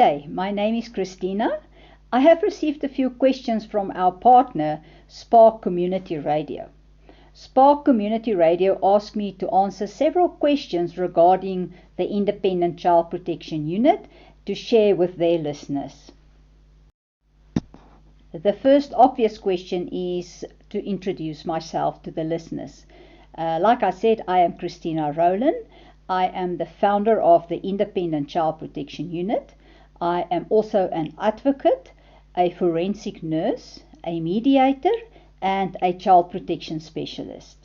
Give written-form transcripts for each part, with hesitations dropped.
day, my name is Christina. I have received a few questions from our partner, Spark Community Radio. Spark Community Radio asked me to answer several questions regarding the Independent Child Protection Unit to share with their listeners. The first obvious question is to introduce myself to the listeners. Like I said, I am Christina Rowland. I am the founder of the Independent Child Protection Unit. I am also an advocate, a forensic nurse, a mediator, and a child protection specialist.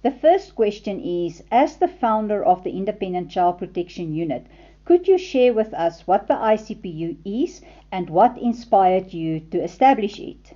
The first question is, as the founder of the Independent Child Protection Unit, could you share with us what the ICPU is and what inspired you to establish it?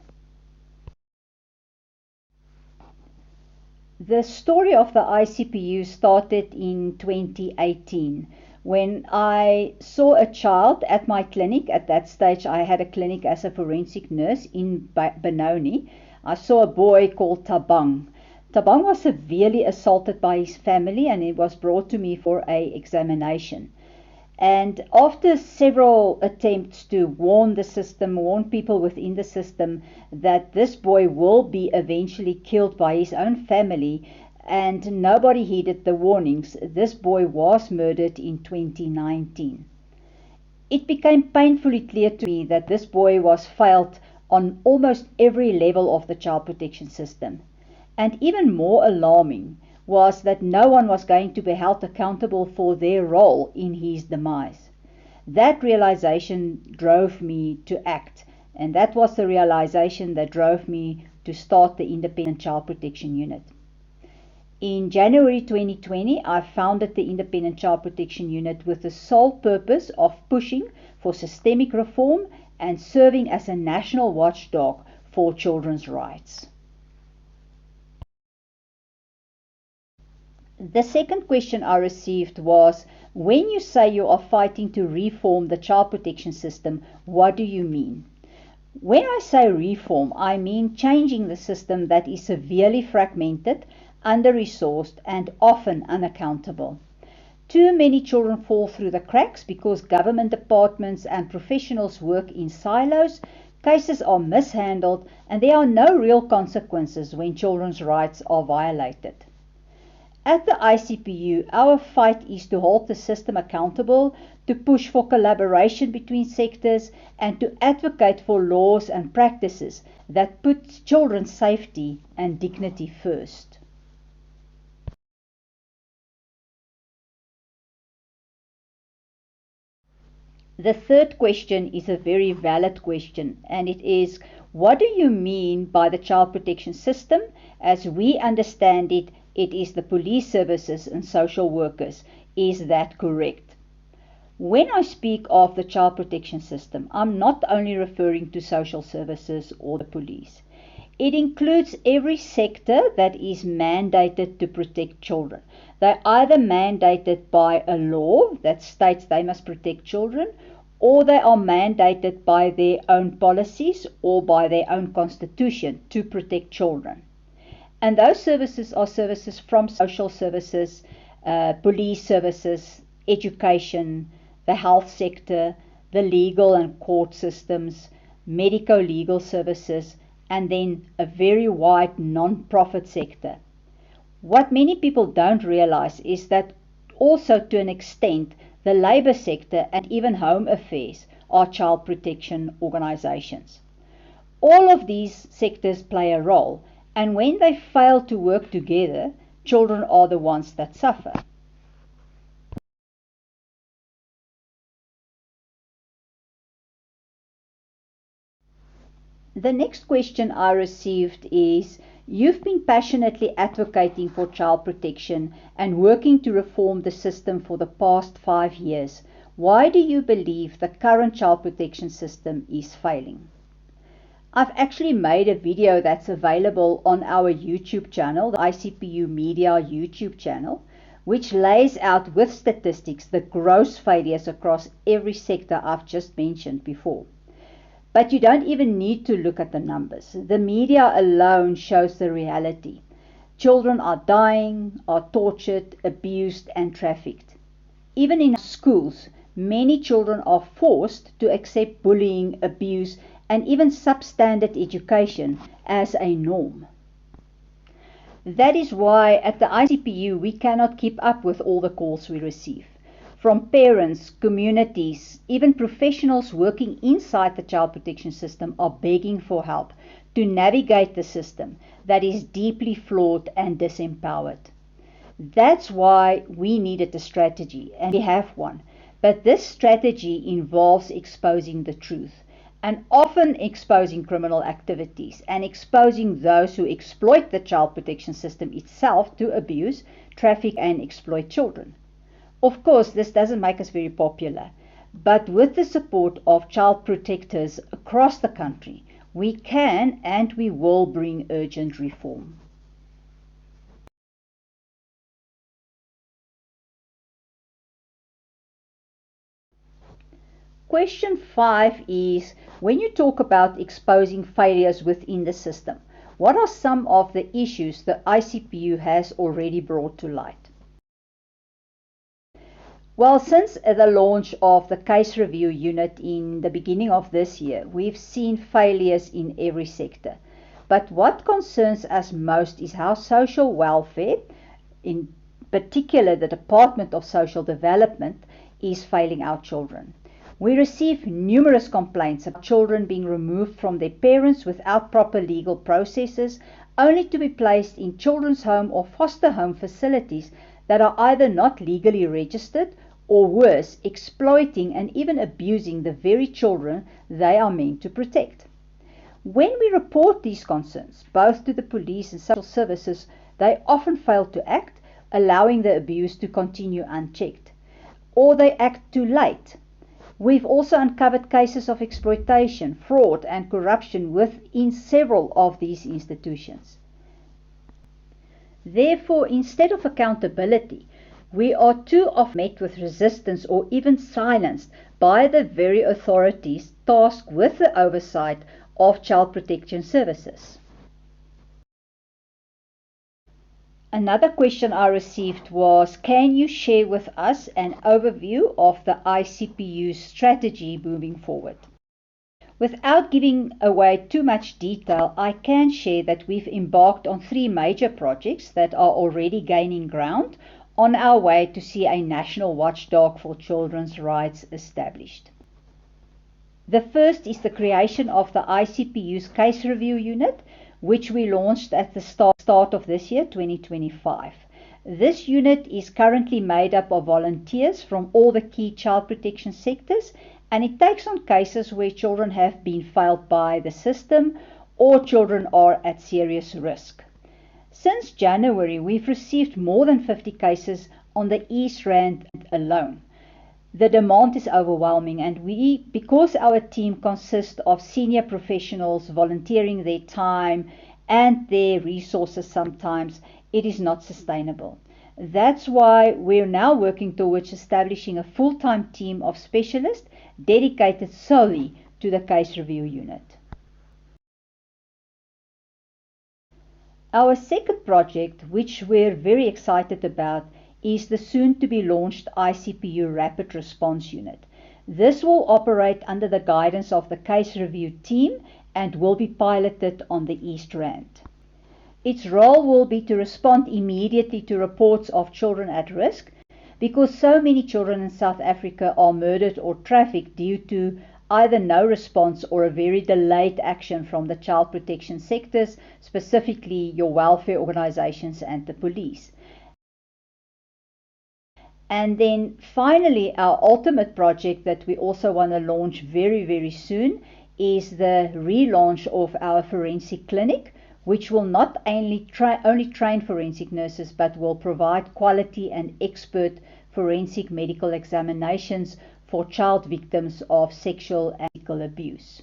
The story of the ICPU started in 2018 when I saw a child at my clinic. At that stage, I had a clinic as a forensic nurse in Benoni. I saw a boy called Tabang. Tabang was severely assaulted by his family and he was brought to me for an examination. And after several attempts to warn the system, warn people within the system that this boy will be eventually killed by his own family, and nobody heeded the warnings, this boy was murdered in 2019. It became painfully clear to me that this boy was failed on almost every level of the child protection system. And even more alarming was that no one was going to be held accountable for their role in his demise. That realization drove me to act, and that was the realization that drove me to start the Independent Child Protection Unit. In January 2020, I founded the Independent Child Protection Unit with the sole purpose of pushing for systemic reform and serving as a national watchdog for children's rights. The second question I received was, when you say you are fighting to reform the child protection system, what do you mean? When I say reform, I mean changing the system that is severely fragmented, under-resourced, and often unaccountable. Too many children fall through the cracks because government departments and professionals work in silos, cases are mishandled, and there are no real consequences when children's rights are violated. At the ICPU, our fight is to hold the system accountable, to push for collaboration between sectors, and to advocate for laws and practices that put children's safety and dignity first. The third question is a very valid question, and it is, what do you mean by the child protection system? As we understand it, it is the police services and social workers. Is that correct? When I speak of the child protection system, I'm not only referring to social services or the police. It includes every sector that is mandated to protect children. They're either mandated by a law that states they must protect children, or they are mandated by their own policies or by their own constitution to protect children. And those services are services from social services, police services, education, the health sector, the legal and court systems, medico-legal services, and then a very wide non-profit sector. What many people don't realize is that also to an extent, the labor sector and even home affairs are child protection organizations. All of these sectors play a role, and when they fail to work together, children are the ones that suffer. The next question I received is, you've been passionately advocating for child protection and working to reform the system for the past 5 years. Why do you believe the current child protection system is failing? I've actually made a video that's available on our YouTube channel, the ICPU Media YouTube channel, which lays out with statistics the gross failures across every sector I've just mentioned before. But you don't even need to look at the numbers. The media alone shows the reality. Children are dying, are tortured, abused, and trafficked. Even in schools, many children are forced to accept bullying, abuse, and even substandard education as a norm. That is why at the ICPU we cannot keep up with all the calls we receive. From parents, communities, even professionals working inside the child protection system are begging for help to navigate the system that is deeply flawed and disempowered. That's why we needed a strategy, and we have one. But this strategy involves exposing the truth, and often exposing criminal activities and exposing those who exploit the child protection system itself to abuse, traffic, and exploit children. Of course, this doesn't make us very popular, but with the support of child protectors across the country, we can and we will bring urgent reform. Question 5 is, when you talk about exposing failures within the system, what are some of the issues the ICPU has already brought to light? Well, since the launch of the case review unit in the beginning of this year, we've seen failures in every sector. But what concerns us most is how social welfare, in particular the Department of Social Development, is failing our children. We receive numerous complaints about children being removed from their parents without proper legal processes, only to be placed in children's home or foster home facilities that are either not legally registered or worse, exploiting and even abusing the very children they are meant to protect. When we report these concerns, both to the police and social services, they often fail to act, allowing the abuse to continue unchecked, or they act too late. We've also uncovered cases of exploitation, fraud, and corruption within several of these institutions. Therefore, instead of accountability, we are too often met with resistance or even silenced by the very authorities tasked with the oversight of child protection services. Another question I received was, can you share with us an overview of the ICPU's strategy moving forward? Without giving away too much detail, I can share that we've embarked on 3 major projects that are already gaining ground on our way to see a national watchdog for children's rights established. The first is the creation of the ICPU's case review unit, which we launched at the start of this year, 2025. This unit is currently made up of volunteers from all the key child protection sectors, and it takes on cases where children have been failed by the system or children are at serious risk. Since January, we've received more than 50 cases on the East Rand alone. The demand is overwhelming, and because our team consists of senior professionals volunteering their time and their resources sometimes, it is not sustainable. That's why we're now working towards establishing a full-time team of specialists dedicated solely to the case review unit. Our second project, which we're very excited about, is the soon-to-be-launched ICPU Rapid Response Unit. This will operate under the guidance of the case review team and will be piloted on the East Rand. Its role will be to respond immediately to reports of children at risk, because so many children in South Africa are murdered or trafficked due to either no response or a very delayed action from the child protection sectors, specifically your welfare organizations and the police. And then finally, our ultimate project that we also want to launch very, very soon is the relaunch of our forensic clinic, which will not only train forensic nurses, but will provide quality and expert forensic medical examinations for child victims of sexual and physical abuse.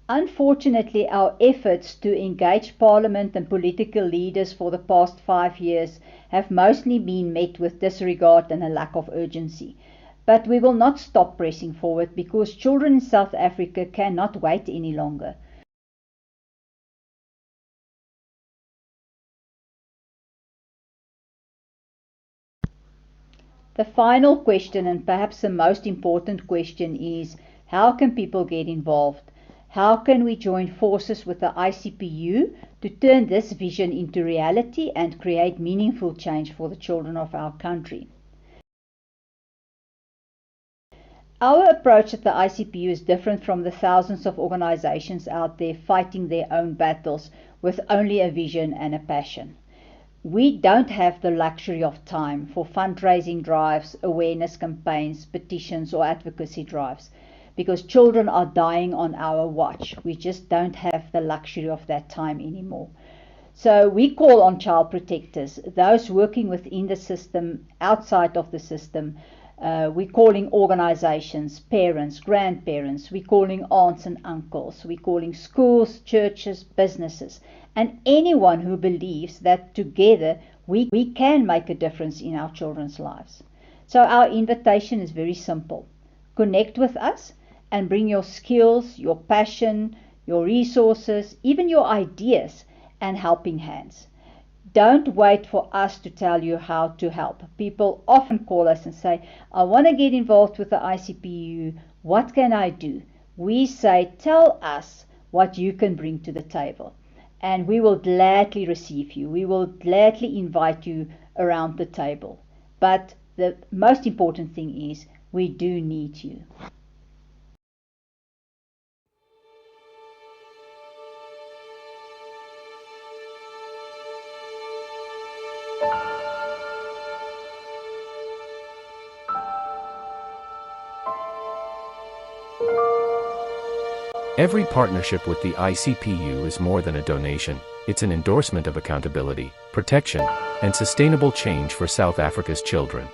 Unfortunately, our efforts to engage Parliament and political leaders for the past 5 years have mostly been met with disregard and a lack of urgency. But we will not stop pressing forward, because children in South Africa cannot wait any longer. The final question, and perhaps the most important question, is how can people get involved? How can we join forces with the ICPU to turn this vision into reality and create meaningful change for the children of our country? Our approach at the ICPU is different from the thousands of organizations out there fighting their own battles with only a vision and a passion. We don't have the luxury of time for fundraising drives, awareness campaigns, petitions, or advocacy drives, because children are dying on our watch. We just don't have the luxury of that time anymore. So we call on child protectors, those working within the system, outside of the system. We're calling organizations, parents, grandparents. We're calling aunts and uncles. We're calling schools, churches, businesses, and anyone who believes that together we can make a difference in our children's lives. So our invitation is very simple. Connect with us and bring your skills, your passion, your resources, even your ideas and helping hands. Don't wait for us to tell you how to help. People often call us and say, I want to get involved with the ICPU. What can I do? We say, tell us what you can bring to the table. And we will gladly receive you. We will gladly invite you around the table. But the most important thing is we do need you. Every partnership with the ICPU is more than a donation, it's an endorsement of accountability, protection, and sustainable change for South Africa's children.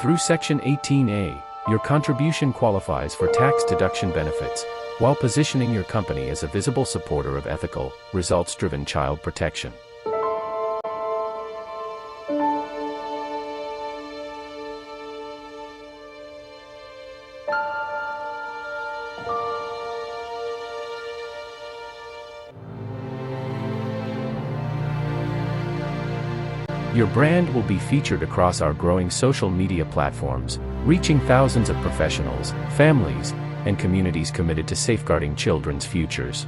Through Section 18A, your contribution qualifies for tax deduction benefits, while positioning your company as a visible supporter of ethical, results-driven child protection. Your brand will be featured across our growing social media platforms, reaching thousands of professionals, families, and communities committed to safeguarding children's futures.